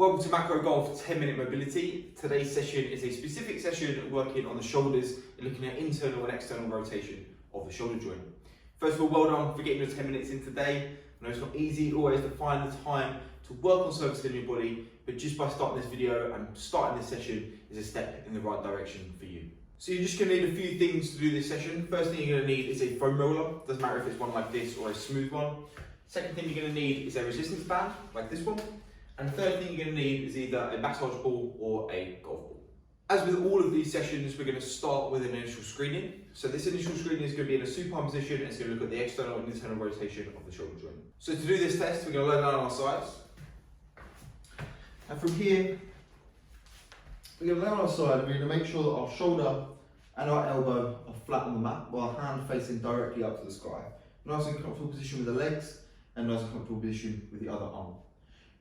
Welcome to Macro Golf 10-minute mobility. Today's session is a specific session working on the shoulders and looking at internal and external rotation of the shoulder joint. First of all, well done for getting your 10 minutes in today. I know it's not easy always to find the time to work on servicing your body, but just by starting this video and starting this session is a step in the right direction for you. So you're just going to need a few things to do this session. First thing you're going to need is a foam roller. Doesn't matter if it's one like this or a smooth one. Second thing you're going to need is a resistance band like this one. And the third thing you're going to need is either a massage ball or a golf ball. As with all of these sessions, we're going to start with an initial screening. So this initial screening is going to be in a supine position and it's going to look at the external and internal rotation of the shoulder joint. So to do this test, we're going to lie down on our sides. And from here, we're going to lay on our side and we're going to make sure that our shoulder and our elbow are flat on the mat while our hand facing directly up to the sky. Nice and comfortable position with the legs and nice and comfortable position with the other arm.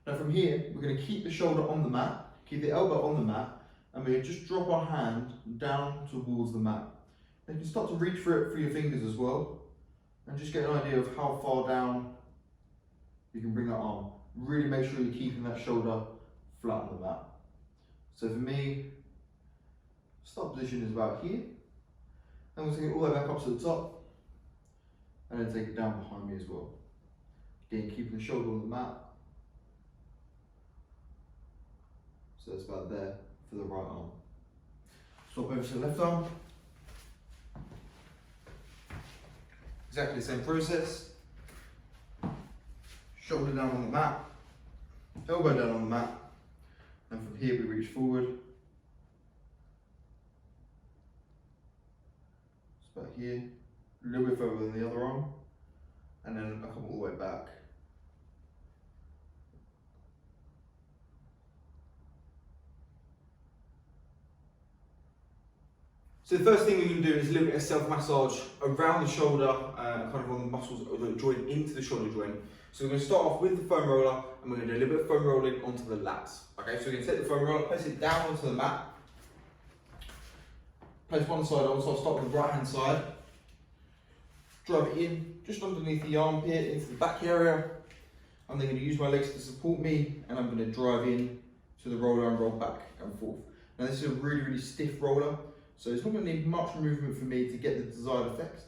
Now from here, we're going to keep the shoulder on the mat, keep the elbow on the mat, and we're going to just drop our hand down towards the mat. And you can start to reach for it through your fingers as well, and just get an idea of how far down you can bring that arm. Really make sure you're keeping that shoulder flat on the mat. So for me, start position is about here, and we'll take it all the way back up to the top, and then take it down behind me as well. Again, keeping the shoulder on the mat. So it's about there for the right arm. Swap over to the left arm. Exactly the same process. Shoulder down on the mat, elbow down on the mat, and from here we reach forward. It's about here, a little bit further than the other arm, and then I come all the way back. So the first thing we're going to do is a little bit of self-massage around the shoulder, kind of on the muscles of the joint into the shoulder joint. So we're going to start off with the foam roller and we're going to do a little bit of foam rolling onto the lats. Okay, so we're going to take the foam roller, place it down onto the mat. Place one side on, so I'll start with the right hand side. Drive it in, just underneath the armpit, into the back area. I'm then going to use my legs to support me and I'm going to drive in to the roller and roll back and forth. Now this is a really, really stiff roller. So it's not going to need much movement for me to get the desired effect.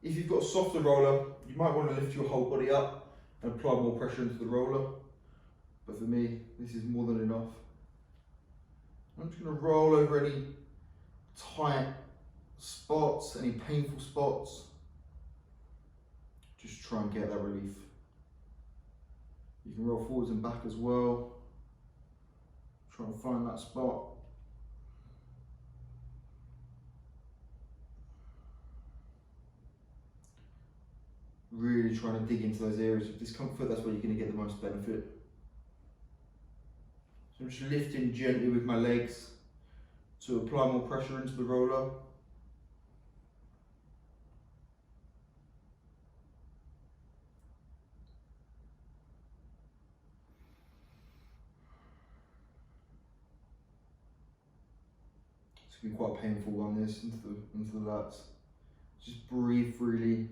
If you've got a softer roller, you might want to lift your whole body up and apply more pressure into the roller. But for me, this is more than enough. I'm just going to roll over any tight spots, any painful spots. Just try and get that relief. You can roll forwards and back as well. Try and find that spot. Really trying to dig into those areas of discomfort, that's where you're going to get the most benefit. So I'm just lifting gently with my legs to apply more pressure into the roller. It's going to be quite painful on this, into the lats. Just breathe freely.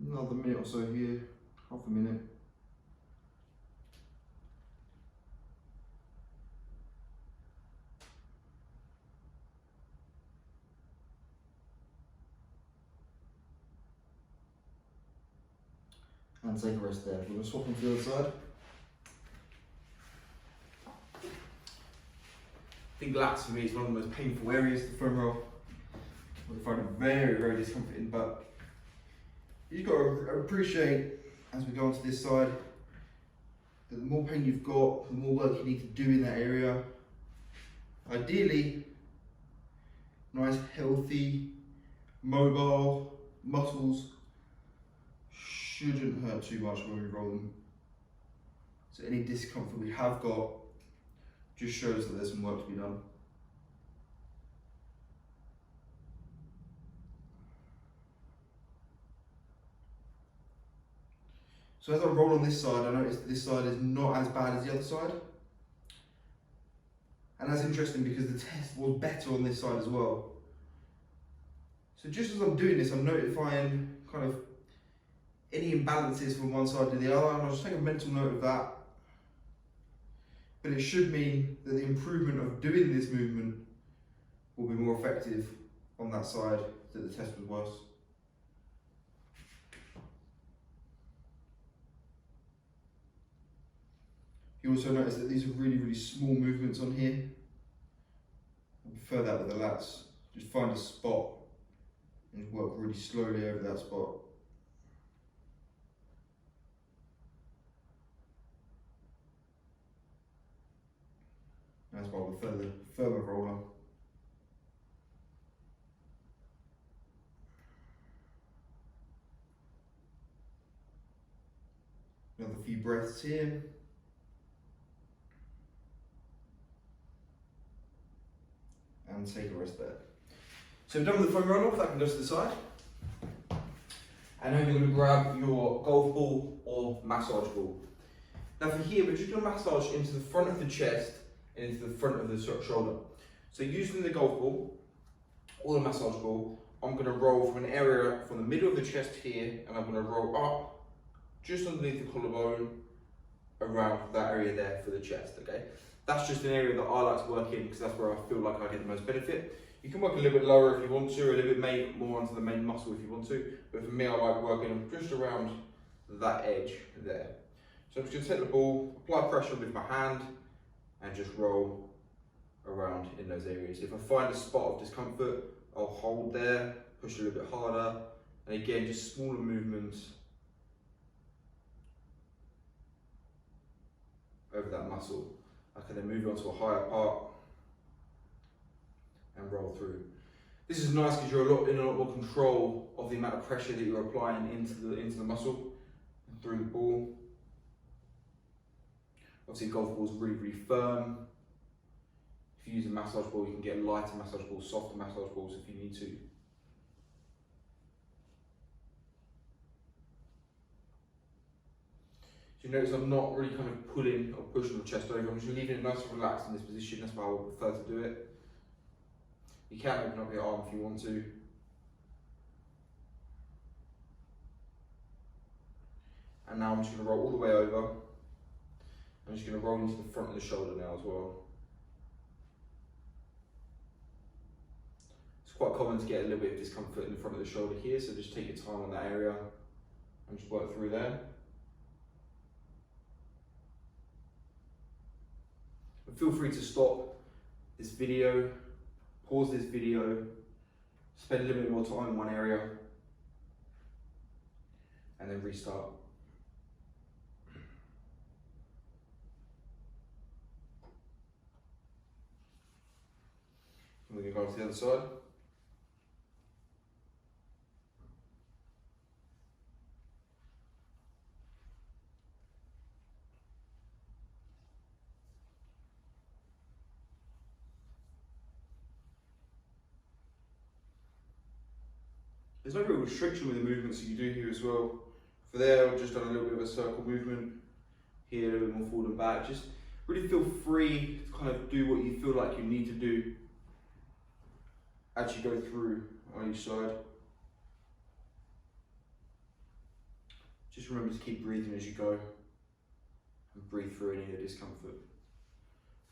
Another minute or so here, half a minute. And take a rest there. We're going to swap onto the other side. I think lats for me is one of the most painful areas of the foam roll. I find it very, very discomforting, but you've got to appreciate, as we go onto this side, that the more pain you've got, the more work you need to do in that area. Ideally, nice, healthy, mobile muscles shouldn't hurt too much when we roll them. So any discomfort we have got just shows that there's some work to be done. So as I roll on this side, I notice that this side is not as bad as the other side. And that's interesting because the test was better on this side as well. So just as I'm doing this, I'm notifying kind of any imbalances from one side to the other, and I'll just take a mental note of that. But it should mean that the improvement of doing this movement will be more effective on that side that the test was worse. You also notice that these are really small movements on here. I prefer that with the lats. Just find a spot and work really slowly over that spot. That's why I prefer the firmer roller. Another few breaths here. And take a rest there. So we're done with the foam roller, that can go to the side. And now you're going to grab your golf ball or massage ball. Now for here, we're just going to massage into the front of the chest and into the front of the shoulder. So using the golf ball or the massage ball, I'm going to roll from an area from the middle of the chest here, and I'm going to roll up just underneath the collarbone around that area there for the chest, okay? That's just an area that I like to work in because that's where I feel like I get the most benefit. You can work a little bit lower if you want to, or a little bit more onto the main muscle if you want to, but for me I like working just around that edge there. So I'm just going to take the ball, apply pressure with my hand, and just roll around in those areas. If I find a spot of discomfort, I'll hold there, push a little bit harder, and again, just smaller movements over that muscle. I can then move on to a higher part and roll through. This is nice because you're in a lot more control of the amount of pressure that you're applying into the muscle and through the ball. Obviously, golf ball is really firm. If you use a massage ball, you can get lighter massage balls, softer massage balls if you need to. So you notice I'm not really kind of pulling or pushing the chest over, I'm just leaving it nice and relaxed in this position. That's why I would prefer to do it. You can open up your arm if you want to. And now I'm just going to roll all the way over. I'm just going to roll into the front of the shoulder now as well. It's quite common to get a little bit of discomfort in the front of the shoulder here, so just take your time on that area and just work through there. But feel free to stop this video, pause this video, spend a little bit more time in one area, and then restart. We're going to go to the other side. There's no real restriction with the movements that you do here as well. For there, I've just done a little bit of a circle movement. Here, a little bit more forward and back. Just really feel free to kind of do what you feel like you need to do as you go through on each side. Just remember to keep breathing as you go and breathe through any of the discomfort.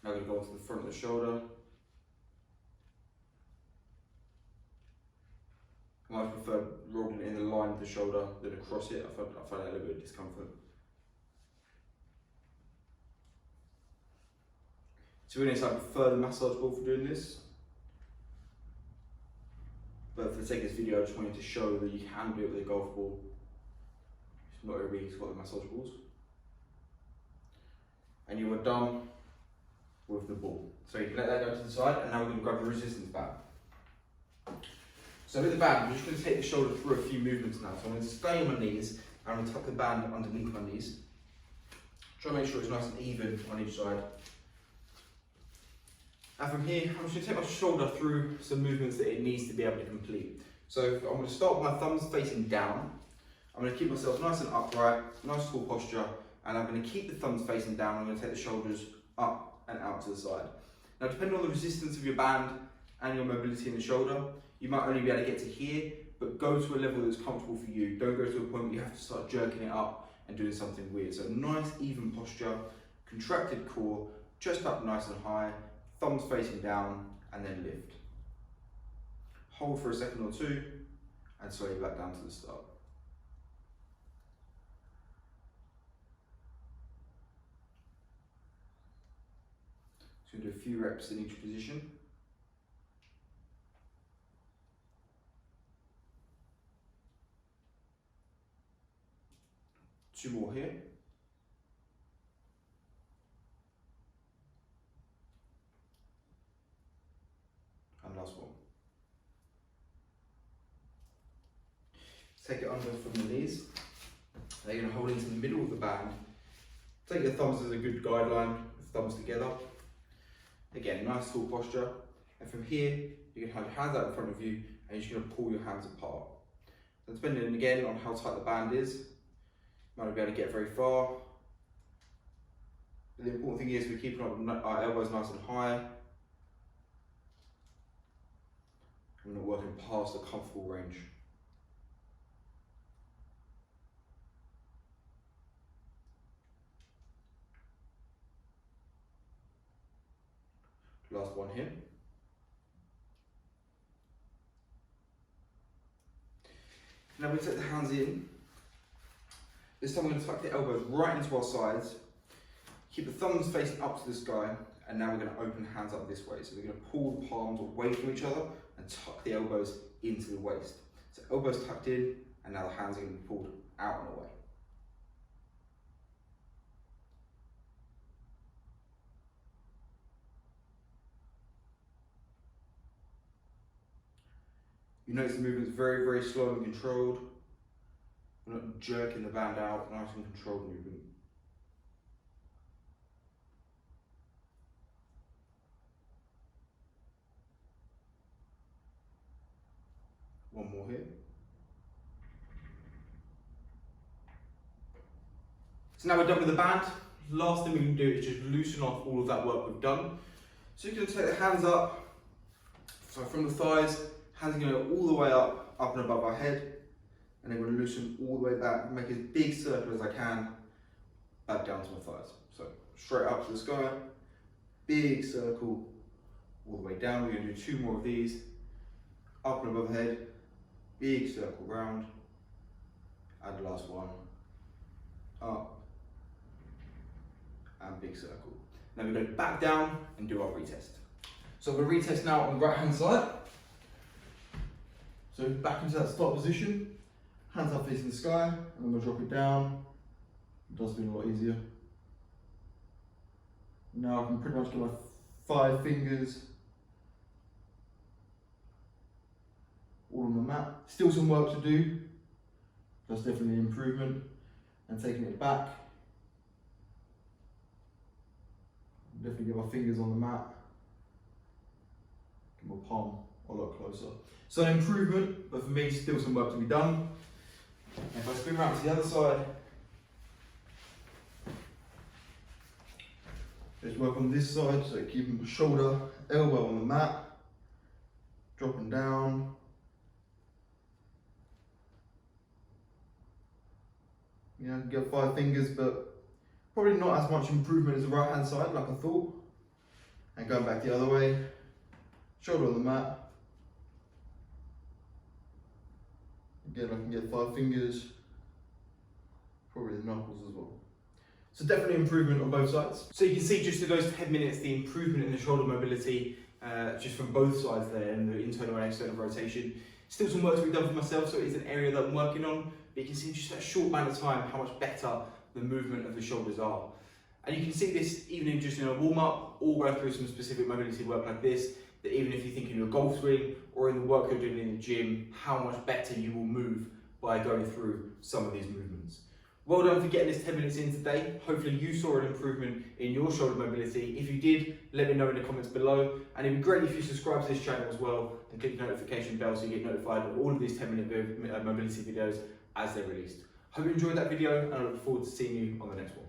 Now we're going to go onto the front of the shoulder. I prefer rolling it in the line of the shoulder than across it. I find that a little bit of discomfort. To be honest, I prefer the massage ball for doing this. But for the sake of this video, I just wanted to show that you can do it with a golf ball. It's not everybody's got the massage balls. And you are done with the ball. So you can let that go to the side, and now we're going to grab the resistance band. So with the band, I'm just going to take the shoulder through a few movements now. So I'm going to stay on my knees, and I'm going to tuck the band underneath my knees. Try to make sure it's nice and even on each side. And from here, I'm just going to take my shoulder through some movements that it needs to be able to complete. So I'm going to start with my thumbs facing down. I'm going to keep myself nice and upright, nice full posture, and I'm going to keep the thumbs facing down. I'm going to take the shoulders up and out to the side. Now, depending on the resistance of your band and your mobility in the shoulder, you might only be able to get to here, but go to a level that's comfortable for you. Don't go to a point where you have to start jerking it up and doing something weird. So nice, even posture, contracted core, chest up nice and high, thumbs facing down, and then lift. Hold for a second or two, and slowly back down to the start. So do a few reps in each position. Two more here. And last one. Take it under from the knees. Now you're going to hold into the middle of the band. Take your thumbs as a good guideline, thumbs together. Again, nice full posture. And from here, you can have your hands out in front of you and you're just going to pull your hands apart. So depending again on how tight the band is, you might not be able to get very far. But the important thing is we're keeping our elbows nice and high. We're not working past a comfortable range. Last one here. Now we take the hands in. This time we're going to tuck the elbows right into our sides. Keep the thumbs facing up to the sky, and now we're going to open the hands up this way. So we're going to pull the palms away from each other and tuck the elbows into the waist. So elbows tucked in, and now the hands are going to be pulled out and away. You notice the movement's very, very slow and controlled. We're not jerking the band out, nice and controlled movement. One more here. So now we're done with the band. Last thing we can do is just loosen off all of that work we've done. So you're going to take the hands up, so from the thighs, hands are going to go all the way up and above our head, and then we're going to loosen all the way back, make as big circle as I can, back down to my thighs. So straight up to the sky, big circle, all the way down. We're going to do two more of these, up and above head, big circle round, and the last one, up, and big circle. Now we're going to back down and do our retest. So we're going to retest now on the right hand side. So back into that start position, hands up facing the sky, and then we'll drop it down. It does feel a lot easier. Now I can pretty much get my 5 fingers all on the mat. Still some work to do. That's definitely an improvement. And taking it back. Definitely get my fingers on the mat. Get my palm a lot closer. So an improvement, but for me, still some work to be done. If I spin around to the other side, let's work on this side, so keeping the shoulder, elbow on the mat, dropping down. You know, get 5 fingers, but probably not as much improvement as the right hand side, like I thought. And going back the other way, shoulder on the mat. Again, I can get 5 fingers, probably the knuckles as well. So definitely improvement on both sides. So you can see just in those 10 minutes, the improvement in the shoulder mobility, just from both sides there, and the internal and external rotation. Still some work to be done for myself, so it is an area that I'm working on, but you can see in just that short amount of time how much better the movement of the shoulders are. And you can see this even in just in a warm-up, or going through some specific mobility work like this, that even if you think in your golf swing or in the work you're doing in the gym, how much better you will move by going through some of these movements. Well done for getting this 10 minutes in today. Hopefully you saw an improvement in your shoulder mobility. If you did, let me know in the comments below. And it'd be great if you subscribe to this channel as well and click the notification bell so you get notified of all of these 10-minute mobility videos as they're released. Hope you enjoyed that video and I look forward to seeing you on the next one.